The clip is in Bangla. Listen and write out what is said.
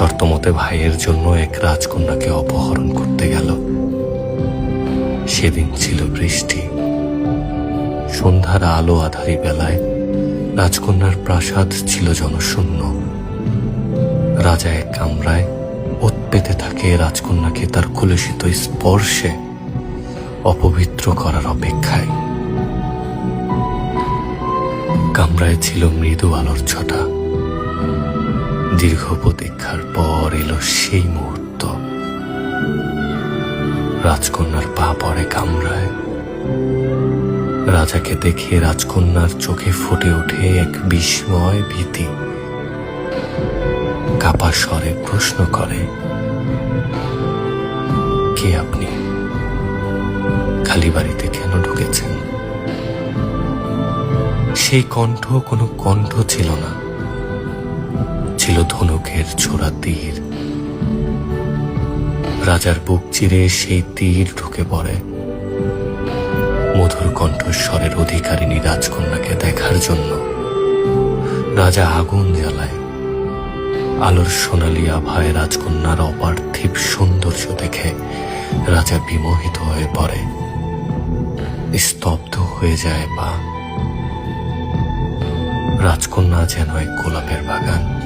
শর্তমতে ভাইয়ের জন্য এক রাজকন্যাকে অপহরণ করতে গেল। সেদিন ছিল বৃষ্টি। সন্ধ্যার আলো আধারি বেলায় রাজকন্যার প্রাসাদ ছিল জনশূন্য। রাজা এক কামরায় ওত পেতে থাকে রাজকন্যাকে তার কুলসিত স্পর্শে অপবিত্র করার অপেক্ষায়। কামরায় ছিল মৃদু আলোর ছটা। দীর্ঘ প্রতীক্ষার পর এলো সেই মুহূর্ত। রাজকন্যার পা পড়ে কামরায়। রাজাকে দেখে রাজকন্যার চোখে ফুটে ওঠে এক বিস্ময় ভীতি। কাপা স্বরে প্রশ্ন করে, কে আপনি? খালি বাড়িতে কেন ঢুকেছেন? সেই কণ্ঠ কোনো কণ্ঠ ছিল না, ছিল ধনুকের ছোড়া তীর। রাজার বুক চিরে সেই তীর ঢুকে পড়ে। মধুর কণ্ঠস্বরের অধিকারিণী রাজকন্যাকে দেখার জন্য রাজা আগুন জ্বালায়। আলোর সোনালী আভায় রাজকন্যার অপার্থিব সৌন্দর্য দেখে রাজা বিমোহিত হয়ে পড়ে। স্তব্ধ হয়ে যায় পা। রাজকন্যা যেন এক গোলাপের বাগান।